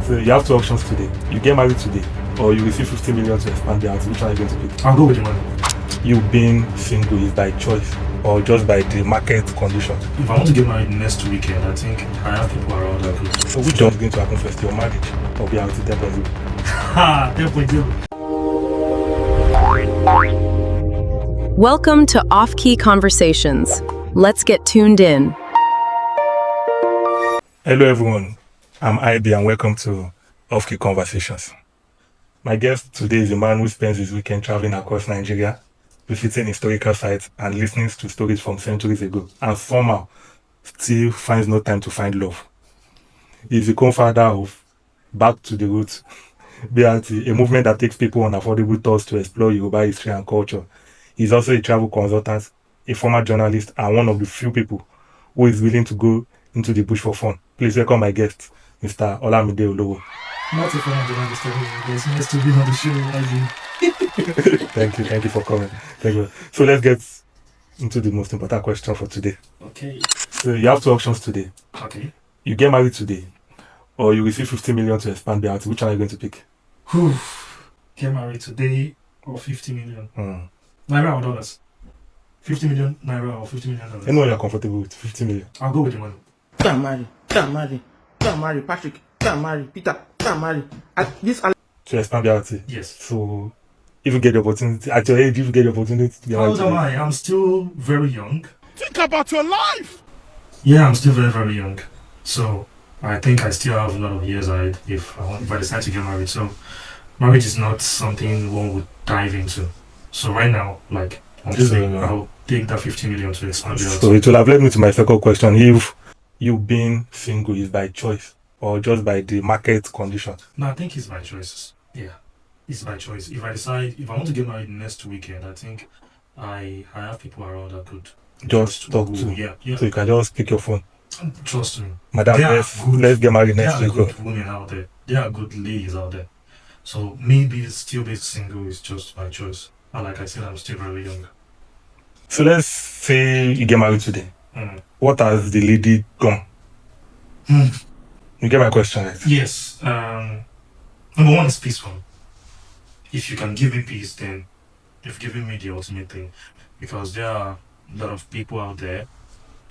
So you have two options today. You get married today, or you receive 50 million to expand the house. Which one are you going to pick? I'll go with the money. You being single is by choice or just by the market conditions? If I want to get married next weekend, I think I have people around that could. So which one is going to happen first, your marriage or be out to 10.0? Ha! 10.0. Welcome to Offkey Conversations. Let's get tuned in. Hello everyone, I'm HYBEE and welcome to Offkey Conversations. My guest today is a man who spends his weekend traveling across Nigeria, visiting historical sites and listening to stories from centuries ago, and somehow still finds no time to find love. He's the co-founder of Back to the Roots, BRT, a movement that takes people on affordable tours to explore Yoruba history and culture. He's also a travel consultant, a former journalist, and one of the few people who is willing to go into the bush for fun. Please welcome my guest, Mr. Olamide Olowo. Not a former journalist, it's nice to be on the show, HYBEE. Thank you for coming. Thank you. So let's get into the most important question for today. Okay. So you have two options today. Okay. You get married today, or you receive 50 million to expand the house. Which one are you going to pick? Get married today or 50 million? Naira or dollars? 50 million Naira or 50 million dollars? Anyone you're comfortable with, 50 million. I'll go with the money. Can't marry Patrick, can't marry Peter, can't marry. To expand the house. Yes. So if you get the opportunity, at your age, if you get the opportunity to get How married old am today, I? I'm still very young. Think about your life. Yeah, I'm still very, very young. So I think I still have a lot of years ahead if I decide to get married. So marriage is not something one would dive into. So right now, like I'm just saying, I'll take that 50 million to expand the house. So it will have led me to my second question. If you being single is by choice or just by the market conditions? No, I think it's by choice. Yeah, it's by choice. If I want to get married next weekend, I think I have people around that could Just talk to. Yeah. So you can just pick your phone. Trust me. Madam, There are let's get married next There are week. good women out there. There are good ladies out there. So maybe still being single is just by choice. And like I said, I'm still very young. So let's say you get married today. What has the lady done? You get my question, right? Yes. Number one is peaceful. If you can give me peace, then you've given me the ultimate thing. Because there are a lot of people out there,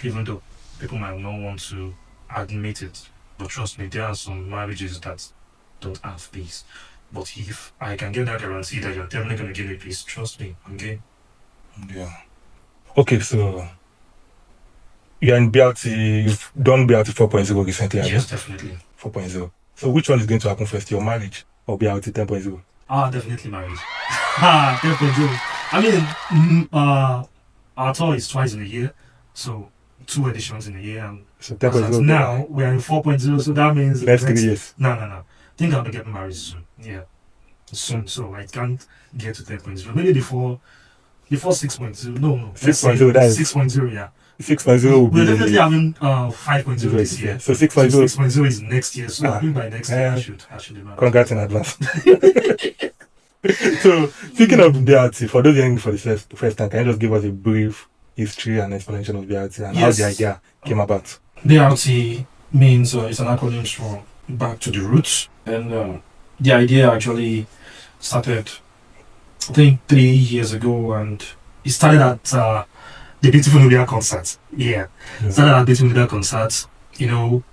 even though people might not want to admit it, but trust me, there are some marriages that don't have peace. But if I can get that guarantee that you're definitely going to give me peace, trust me, I'm game. Yeah. Okay, so you're in BRT, you've done BRT 4.0 recently, have you? Yes, definitely. 4.0. So which one is going to happen first, your marriage or BRT 10.0? Definitely marriage. Definitely. I mean, our tour is twice in a year, so 2 editions in a year. And So as at 10.0. now, we are in 4.0, so that means... Next 3 years. No. I think I'll be getting married soon. Yeah. Soon. So I can't get to 10.0. Maybe before 6.0. No. 6.0, that is... 6.0, yeah. 6.0 will be... We're definitely having 5.0 this year. So 6.0... 6.0 is next year. So I think by next year I should be married. Congrats in advance. So, speaking of BRT, for those hearing for the first time, can you just give us a brief history and explanation of BRT and how the idea came about? BRT means it's an acronym for Back to the Roots, and the idea actually started, I think, 3 years ago, and it started at the Beautiful Nubia concert. Yeah, started at Beautiful Nubia concert. You know,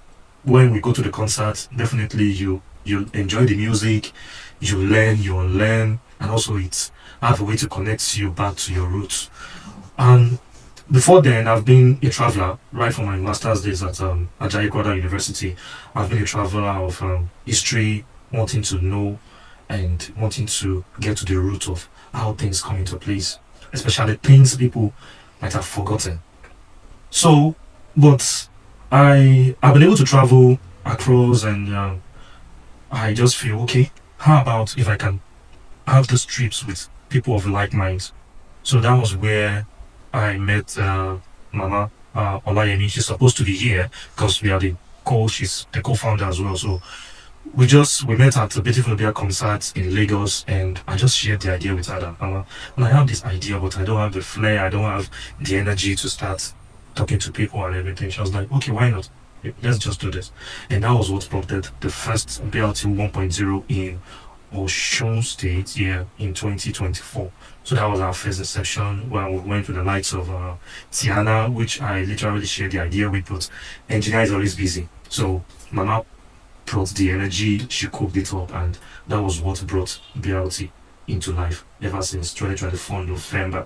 when we go to the concert, definitely you enjoy the music, you learn, you unlearn, and also it's have a way to connect you back to your roots. And before then, I've been a traveler right from my master's days at Igboora University. I've been a traveler of history, wanting to know and wanting to get to the root of how things come into place, especially things people might have forgotten. So, but I've been able to travel across, and I just feel, okay, how about if I can have these trips with people of like minds? So that was where I met Mama Olayemi. She's supposed to be here because we are she's the co-founder as well. So we met at the Beautiful Nubia concert in Lagos, and I just shared the idea with her that and I have this idea, but I don't have the flair, I don't have the energy to start talking to people and everything. She was like, okay, why not? let's just do this. And that was what prompted the first BLT 1.0 in Osun State, in 2024. So that was our first inception when we went with the likes of Tiana, which I literally shared the idea with, but engineer is always busy. So Mama brought the energy, she cooked it up, and that was what brought BLT into life ever since 2024 November.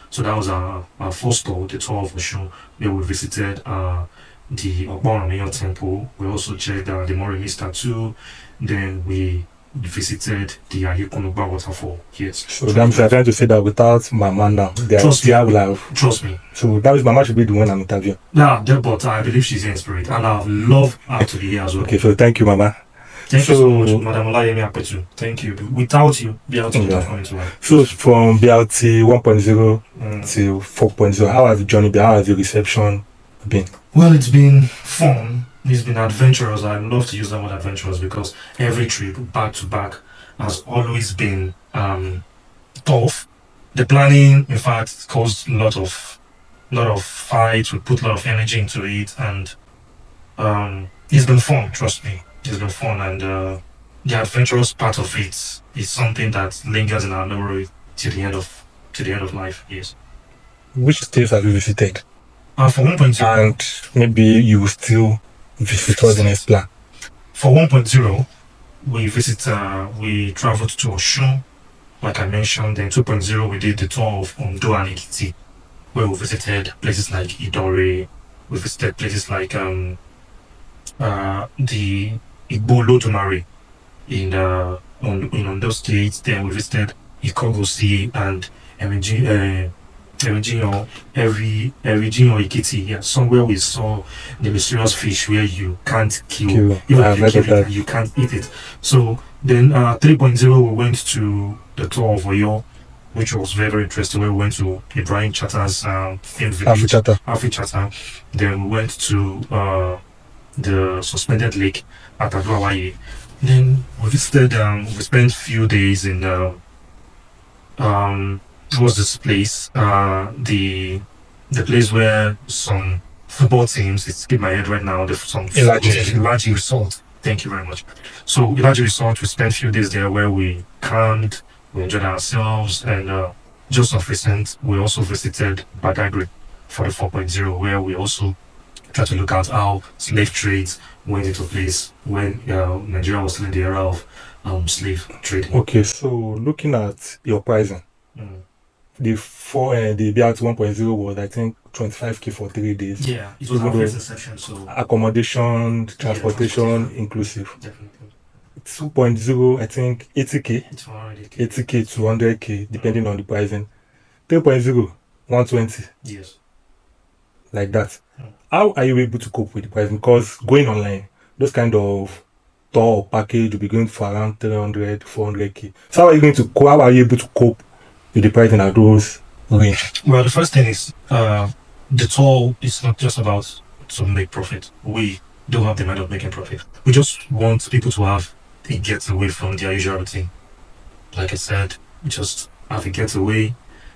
So that was our first tour, the tour of Osun, where we visited the Igboora temple. We also checked the Moremi statue. Then we visited the Ayekunuba waterfall. Yes. So I'm trying to say that without Mama now, Trust me. will have. Trust me. So that means Mama should be the one I'm interviewing. But I believe she's here in spirit, and I love her to be here as well. Okay, so thank you, Mama. Thank you so much, Madam Olayemi Apetu. Thank you. Without you, BLT would have come into life. So from BLT 1.0 to 4.0, how has the journey been? How has the reception been? Well, it's been fun. It's been adventurous. I love to use that word adventurous because every trip back to back has always been tough. The planning, in fact, caused a lot of fights. We put a lot of energy into it, and it's been fun. Trust me, it's been fun, and the adventurous part of it is something that lingers in our memory to the end of life. Yes. Which states have you visited? For 1.0, and maybe you will still visit what's the next plan. For 1.0, we traveled to Osun, like I mentioned. Then 2.0, we did the tour of Ondo and Ekiti, where we visited places like Igboora. We visited places like the Igboora in Ondo State. Then we visited Ikogosi and Ekiti, somewhere we saw the mysterious fish where you can't kill. Even if you kill it, you can't eat it. So then 3.0, we went to the tour of Oyo, which was very, very interesting, where we went to Ibrahim Chatter's film village, Afi Chatter. Then we went to the suspended lake at Aduawaye. Then we visited, we spent a few days in was this place, the place where some football teams, it's in my head right now, Ilaji Resort. Thank you very much. So Ilaji Resort, we spent a few days there where we camped, we enjoyed ourselves, and just of recent, we also visited Badagry for the 4.0, where we also tried to look at how slave trades went into place when Nigeria was still in the era of slave trading. Okay, so looking at your pricing, the BLT 1.0 was, I think, 25K for 3 days. Yeah, it was our first inception, so accommodation, transportation, inclusive. Definitely. 2.0, I think 80K. It's 100K. 80K to 100K, depending on the pricing. 3.0, 120. Yes. Like that. How are you able to cope with the pricing? Because going online, those kind of tour or package will be going for around 300, 400K. So how are you able to cope with the pricing at those range? Well, the first thing is the tour is not just about to make profit. We don't have the mind of making profit. We just want people to have a getaway from their usual routine. Like I said, just have a getaway,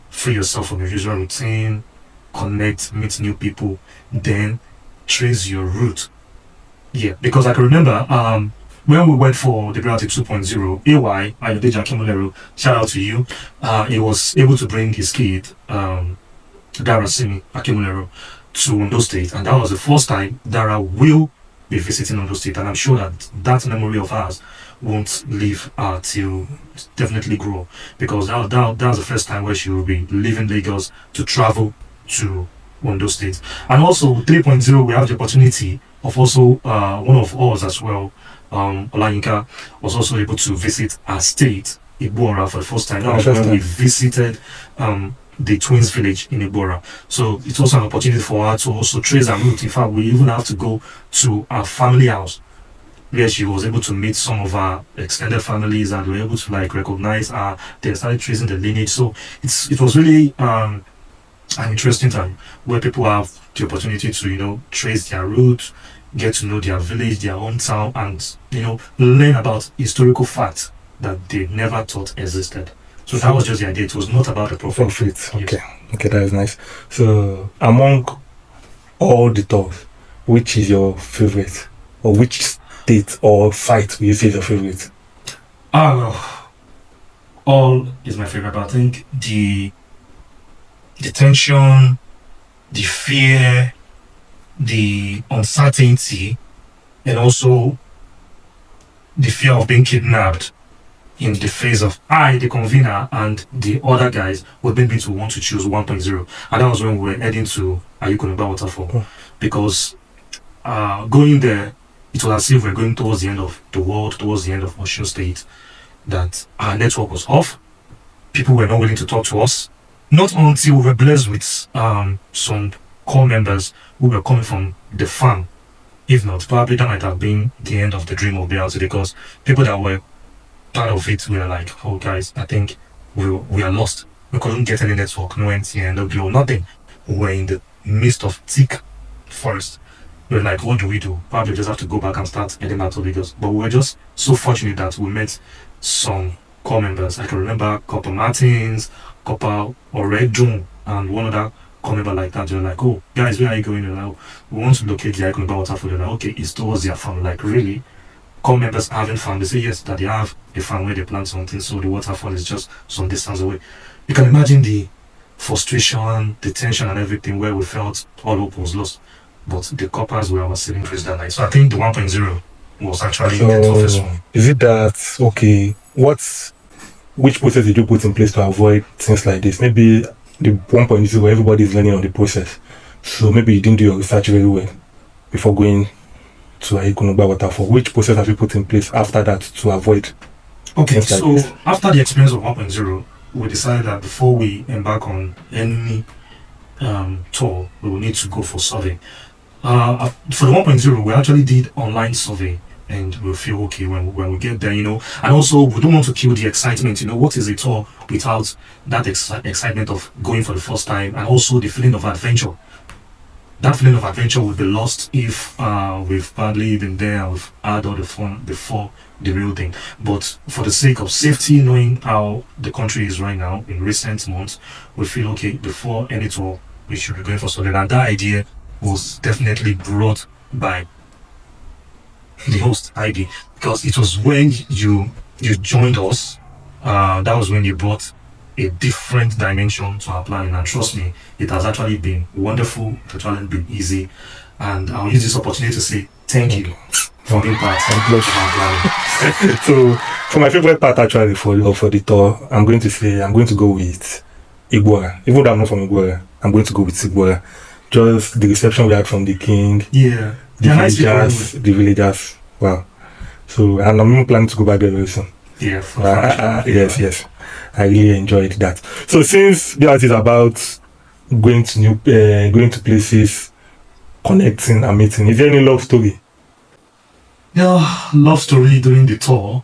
free yourself from your usual routine, connect, meet new people, then trace your route. Yeah, because I can remember when we went for the BLT 2.0, AY, Ayodeji Akimulero, shout out to you. He was able to bring his kid, Darasimi Akimulero, to Ondo State, and that was the first time Dara will be visiting Ondo State, and I'm sure that memory of ours won't leave till definitely grow, because that was the first time where she will be leaving Lagos to travel to Ondo State. And also 3.0, we have the opportunity of also one of us as well, Olayinka, was also able to visit our state, Igboora, for the first time. That was when we visited the twins village in Igboora. So it's also an opportunity for her to also trace her route. In fact, we even have to go to our family house, where she was able to meet some of our extended families, and we were able to recognize her. They started tracing the lineage. So it was really an interesting time where people have the opportunity to trace their route, get to know their village, their hometown, and learn about historical facts that they never thought existed. So that was just the idea. It was not about the profit. Okay, that is nice. So among all the tours, which is your favorite? Or which state or site will you say is your favorite? Well, all is my favorite, but I think the tension, the fear, the uncertainty, and also the fear of being kidnapped in the face of the convener, and the other guys would make me to want to choose 1.0. And that was when we were heading to Ayukunuba Waterfall. Because going there, it was as if we were going towards the end of the world, towards the end of Osun State, that our network was off. People were not willing to talk to us. Not until we were blessed with some core members who were coming from the farm. If not, probably that might have been the end of the dream of reality, because people that were part of it were like, oh guys, I think we are lost. We couldn't get any network, no NTN, no Glo, nothing. We were in the midst of thick forest. We were like, what do we do? Probably just have to go back and start heading out of Lagos. But we were just so fortunate that we met some core members. I can remember Copper Martins, Copper Oredun, and one other core member like that. They're like, oh, guys, where are you going? They're like, oh, we want to locate the Icon Waterfall. They're like, okay, it's towards their farm. Like, really? Core members having farm? They say, yes, that they have a farm where they plant something, so the waterfall is just some distance away. You can imagine the frustration, the tension, and everything, where we felt all hope was lost. But the coppers were our saving grace that night. So I think the 1.0 was actually the toughest one. Is it that, okay, which process did you put in place to avoid things like this? Maybe the 1.0 where everybody is learning on the process. So maybe you didn't do your research very well before going to Ayukunuba Waterfall. Which process have you put in place after that to avoid things like this? After the experience of 1.0, we decided that before we embark on any tour, we will need to go for survey. For the 1.0, we actually did online survey, and we'll feel okay when we get there, and also we don't want to kill the excitement. What is a tour without that excitement of going for the first time, and also the feeling of adventure. That feeling of adventure will be lost if we've badly been there and we've had all the fun before the real thing. But for the sake of safety, knowing how the country is right now in recent months, we feel okay before any tour we should be going for something. And that idea was definitely brought by the host HYBEE, because it was when you joined us, that was when you brought a different dimension to our planning, and trust me, it has actually been wonderful. It has actually been easy, and I'll use this opportunity to say thank you for being part of our planning. So for my favorite part actually for the tour, I'm going to go with Igboora. Even though I'm not from Igboora, I'm going to go with Igboora. Just the reception we had from the king, the villagers. Wow. So, and I'm even planning to go back there very soon. Yeah. Yes. I really enjoyed that. So, since the art is about going to places, connecting and meeting, is there any love story? Yeah, love story during the tour.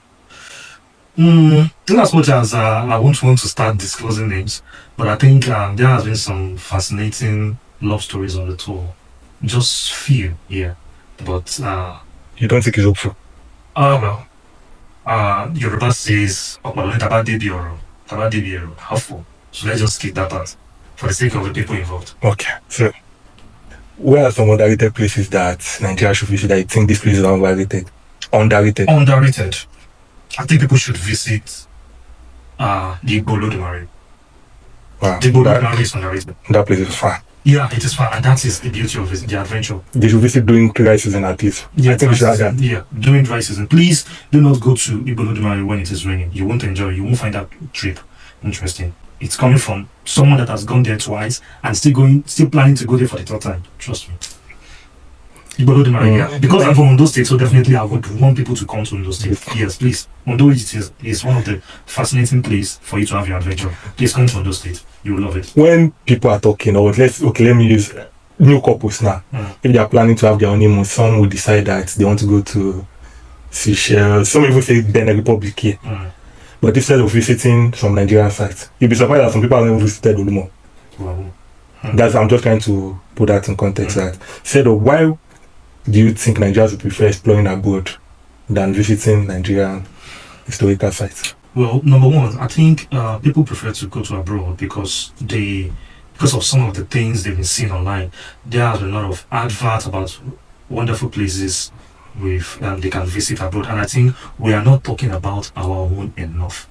In as much as I won't want to start disclosing names, but I think there has been some fascinating love stories on the tour. Just few, yeah. But you don't think it's hopeful? Well, Yoruba says helpful. So let's just skip that part for the sake of the people involved. Okay. So where are some underrated places that Nigeria should visit that you think these places are underrated? Underrated. I think people should visit the Igboora. Wow. The Igboora is underrated. That place is fun. Yeah, it is fun, and that is the beauty of it, the adventure. They should visit during dry season at least. Yeah, I think we should have that. Yeah, during dry season. Please do not go to Igboora when it is raining. You won't enjoy it. You won't find that trip interesting. It's coming from someone that has gone there twice and still planning to go there for the third time. Trust me. Igboora, yeah. Because I'm from Ondo State, so definitely I would want people to come to Ondo State. Yes, please. Ondo is one of the fascinating places for you to have your adventure. Please come to Ondo State. You will love it. When people are talking, or let me use new couples now. If they are planning to have their honeymoon, some will decide that they want to go to Seychelles. Some even say Benin Republic here. But instead of visiting some Nigerian sites, you'll be surprised that some people haven't visited Olumo. Wow. I'm just trying to put that in context. That said, why do you think Nigerians would prefer exploring abroad than visiting Nigerian historical sites? Well, number one, I think people prefer to go to abroad because of some of the things they've been seeing online. There are a lot of adverts about wonderful places with they can visit abroad. And I think we are not talking about our own enough.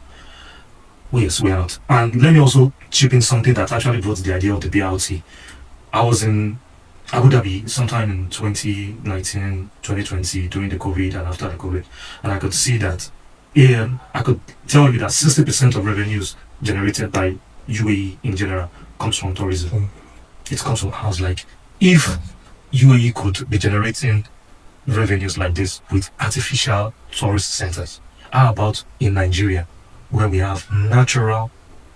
Yes, we are not. And let me also chip in something that actually brought the idea of the BRT. I was in Abu Dhabi sometime in 2019, 2020 during the COVID and after the COVID, and I could see that I could tell you that 60% of revenues generated by UAE in general comes from tourism. It comes from house. Like, if UAE could be generating revenues like this with artificial tourist centers, how about in Nigeria, where we have natural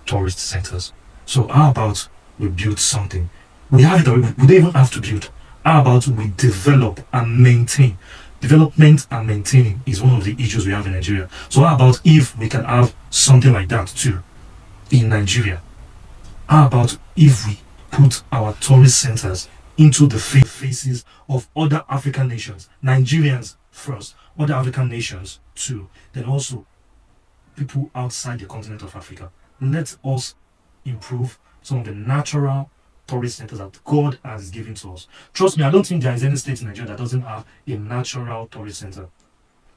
tourist centers? So how about we build something? We have it already. We don't even have to build. How about we develop and maintain? Development and maintaining is one of the issues we have in Nigeria. So how about if we can have something like that too in Nigeria? How about if we put our tourist centers into the faces of other African nations, Nigerians first, other African nations too, then also people outside the continent of Africa. Let us improve some of the natural tourist centers that God has given to us. Trust me, I don't think there is any state in Nigeria that doesn't have a natural tourist center.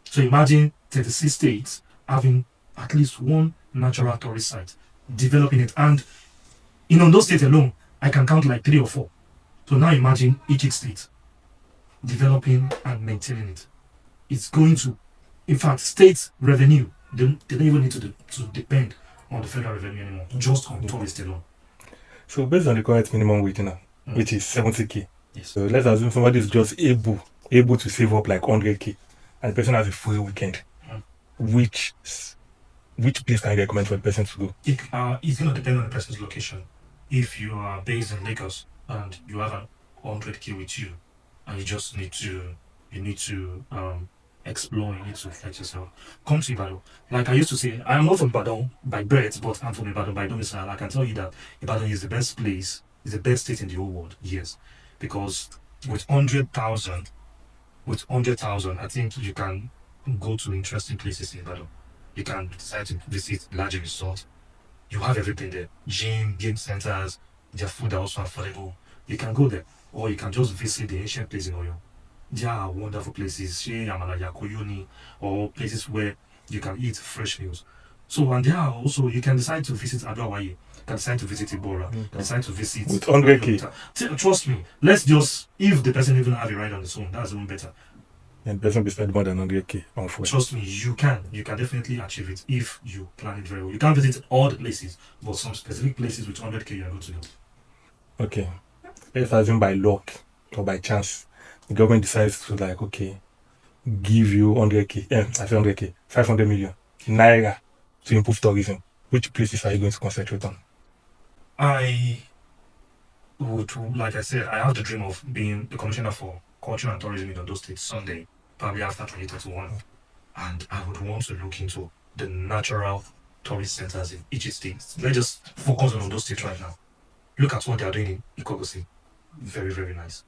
So imagine 36 states having at least one natural tourist site, developing it. And in Ondo state alone, I can count like 3 or 4. So now imagine each state developing and maintaining it. It's going to, in fact, state revenue, they don't even need to depend on the federal revenue anymore, just on tourists alone. So based on the current minimum wage now, which is 70k. Yes. So let's assume somebody is just able to save up like 100k, and the person has a free weekend. Which place can you recommend for the person to go? It's going to depend on the person's location. If you are based in Lagos and you have a 100k with you, and you just need to explore, you need to reflect yourself, come to Ibadan. Like I used to say, I'm not from Ibadan by birth, but I'm from Ibadan by domicile. I can tell you that Ibadan is the best place, is the best state in the whole world. Yes, because with 100,000, I think you can go to interesting places in Ibadan. You can decide to visit larger resorts. You have everything there: gym, game centers. Their food are also affordable. You can go there, or you can just visit the ancient place in Oyo. There are wonderful places, or places where you can eat fresh meals. So, and there are also, you can decide to visit Aduawaye, you can decide to visit Igboora, decide to visit with 100k. Trust me, let's just, if the person even have a ride on his own, that's even better. And the person will spend more than 100k on food. Trust me, you can definitely achieve it if you plan it very well. You can't visit all the places, but some specific places with 100k you are going to go. Okay, let's assume by luck or by chance, the government decides to like, okay, give you 100k, I say 100k, 500 million naira to improve tourism. Which places are you going to concentrate on? I would, like I said, I have the dream of being the commissioner for culture and tourism in Ondo State someday, probably after 2031. And I would want to look into the natural tourist centers in each state. Let's just focus on Ondo State right now. Look at what they are doing in Ikogosi. Very, very nice.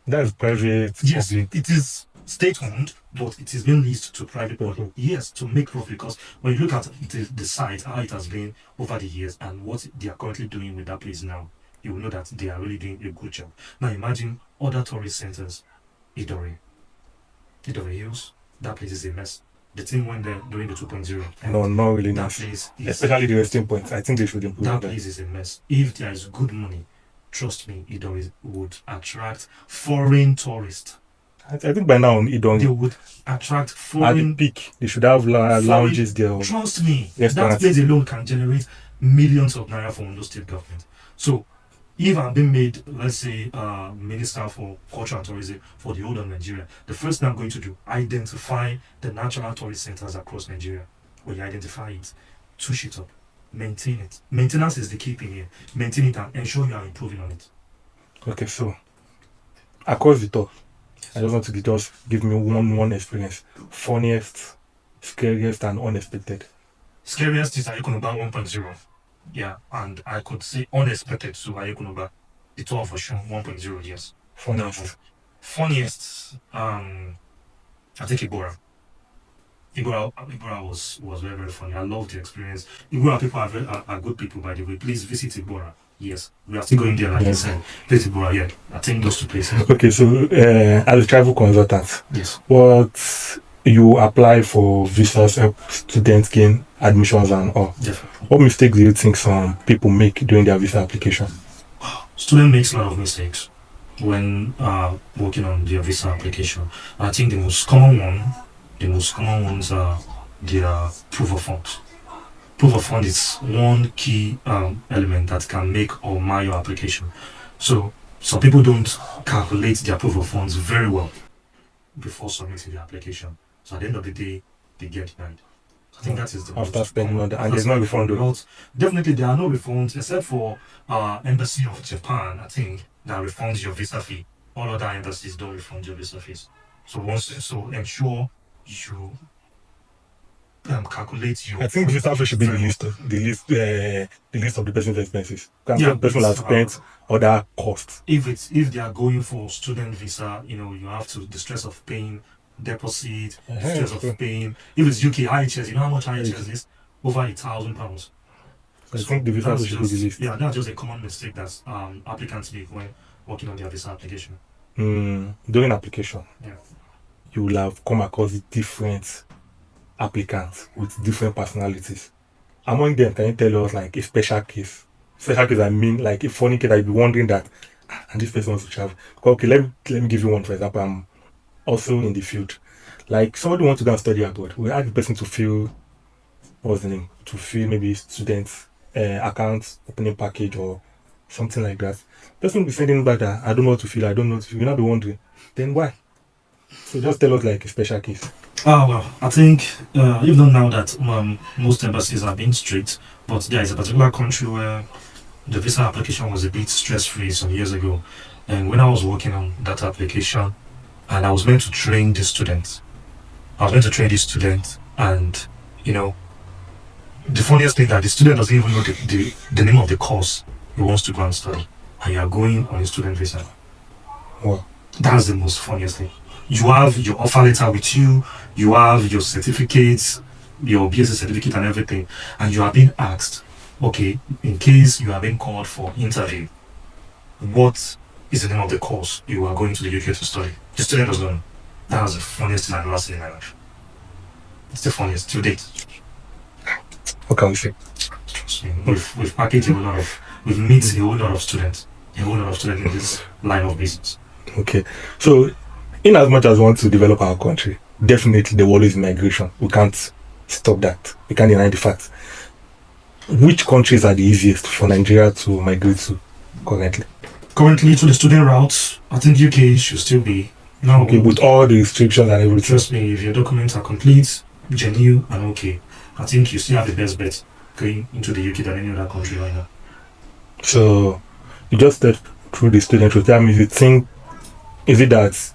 That's private. Yes, public. it is state-owned, but it is being leased to private people. Yes, to make profit. Because when you look at the site, how it has been over the years, and what they are currently doing with that place now, you will know that they are really doing a good job. Now imagine other tourist centers. Idori Hills, that place is a mess. The team went there during the 2.0. No, not really That nice. place Especially the resting points. I think they should improve that that. place is a mess. If there is good money, trust me, Idori would attract foreign tourists. I think by now, They Idong, would attract at the foreign. peak, they should have lounges there. Trust me, that Restaurants. place alone can generate millions of naira from the state government. So, if I'm being made, let's say, Minister for Culture and Tourism for the whole of Nigeria, the first thing I'm going to do, identify the natural tourist centers across Nigeria. When you identify it, touch it up, maintain it. Maintenance is the key thing here. Maintain it and ensure you are improving on it. Okay, so across the top, I just want to just give me one experience. Funniest, scariest, and unexpected. Scariest is Ayekunoba 1.0. Yeah, and I could say unexpected to Ayekunoba, the tour for Osun 1.0, yes. Funniest. Funniest, I think Igboora. Igboora was very, very funny. I love the experience. Igboora people are good people, by the way. Please visit Igboora. Yes, we are still going there, like I said. Place Igboora, yeah. I think those two places. Okay, so as a travel consultant, Yes. what you apply for visas, help students gain admissions and all. Definitely. What mistakes do you think some people make during their visa application? Student makes a lot of mistakes when working on their visa application. I think the most common ones are their proof of funds. Proof of fund is one key element that can make or mar your application. So some people don't calculate their proof of funds very well before submitting the application. So at the end of the day, they get denied. I think that is the After most spending common. on the, and there's no refund. Definitely, there are no refunds except for Embassy of Japan. I think that refunds your visa fee. All other embassies don't refund your visa fees. So ensure you calculate your. I think the visa fee should be the list of the person's expenses. Because Yeah, the person has spent other costs. If they are going for student visa, you have to the stress of paying deposit, stress of paying. If it's UK IHS, you know how much IHS is? Over £1,000. I think the visa fee should be the list. Yeah, that's just a common mistake that applicants make when working on their visa application. During application, Yeah. you will have come across different applicants with different personalities. Among them, can you tell us like a special case? Special case, I mean, like a funny case. I'd be wondering that, and this person wants to travel. Okay, let me give you one. For example, I'm also in the field. Like somebody wants to go and study abroad. We ask the person to fill, what's the name? To fill maybe students' account opening package or something like that. Person will be sending back that I don't know what to fill. I don't know what to fill. You'll not be wondering. Then why? So just tell us like a special case. Well, I think even now that most embassies are being strict, but there is a particular country where the visa application was a bit stress-free some years ago. And when I was working on that application, and I was meant to train the students, and the funniest thing that the student doesn't even know the name of the course he wants to go and study, and you are going on a student visa. Wow. That's the most funniest thing. You have your offer letter with you, you have your certificates, your BSc certificate and everything, and you are being asked, okay, in case you are being called for interview, what is the name of the course you are going to the UK to study? The student doesn't know. That was the funniest thing I've ever seen in my life. It's the funniest to date. What can we say? Trust me, we've packaged we've met a whole lot of students in this line of business. Okay. So, in as much as we want to develop our country, definitely there will always be migration. We can't stop that. We can't deny the fact. Which countries are the easiest for Nigeria to migrate to currently? Currently, to the student routes, I think UK should still be. Now, Okay, with all the restrictions and everything. trust me, if your documents are complete, genuine, and okay, I think you still have the best bet going into the UK than any other country right now. So, you just said through the student route. That means is it that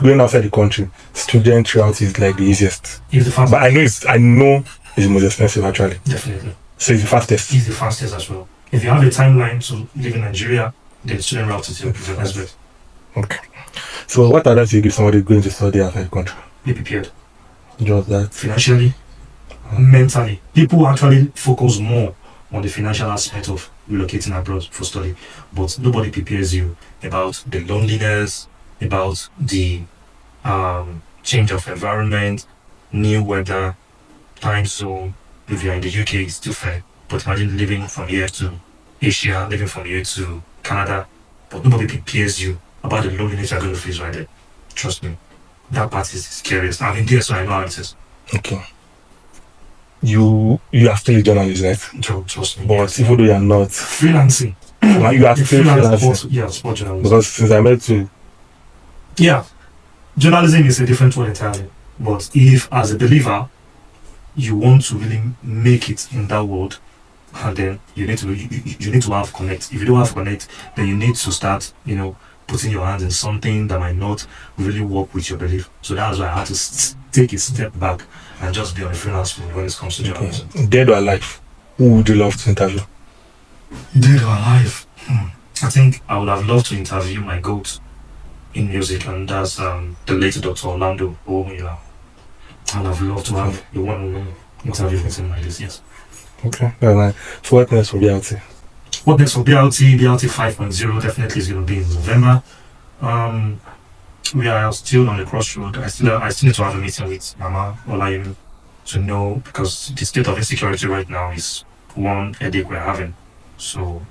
going outside the country, student route is like the easiest? It's the fastest. But I know it's the most expensive actually. Definitely. So it's the fastest. It's the fastest as well. If you have a timeline to live in Nigeria, then student route is your best bet. Okay. So what advice do you give somebody going to study outside the country? Be prepared. Just that. Financially, mentally. People actually focus more on the financial aspect of relocating abroad for study, but nobody prepares you about the loneliness, about the change of environment, new weather, time zone. If you're in the UK, it's too fair. But imagine living from here to Asia, living from here to Canada, but nobody prepares you about the loneliness you're going to face right there. Trust me, that part is the scariest. I mean, there, so I know how it is. Okay. You are still a journalist, right? Trust me. But even though you are not, Freelancing. you are still freelancing. Sport journalism. Because since I met you, Yeah, journalism is a different one entirely. But if, as a believer, you want to really make it in that world, and then you need to have connect. If you don't have connect, then you need to start, putting your hands in something that might not really work with your belief. So that's why I had to take a step back and just be on a freelance mode when it comes to journalism. dead or alive, who would you love to interview? Dead or alive? I think I would have loved to interview my goat in music, and that's the late Dr. Orlando Olowo. I'd have loved to have the one interview with him like this, yes. Okay, that's nice. So what next will be out here? What next for BLT? BLT 5.0 definitely is going to be in November. We are still on the crossroad. I still need to have a meeting with Mama Olayemi to know, because the state of insecurity right now is one headache we're having. So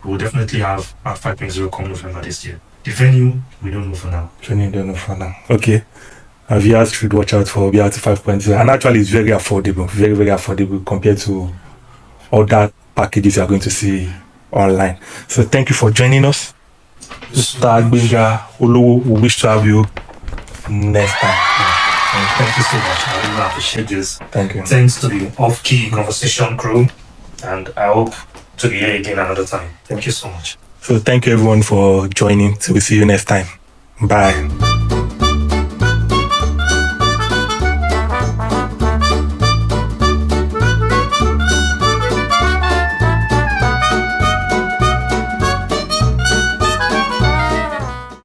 we'll definitely have our 5.0 come November this year. The venue, we don't know for now. Venue, don't know for now. Okay. Viewers should watch out for BLT 5.0. And actually, it's very affordable. Very, very affordable compared to other packages you are going to see online. So thank you for joining us. Mr. Olamide Olowo, we wish to have you next time. Thank you so much. I really appreciate this. Thank you. Thanks to the Offkey conversation crew, and I hope to be here again another time. Thank you so much. So thank you everyone for joining. So we'll see you next time. Bye.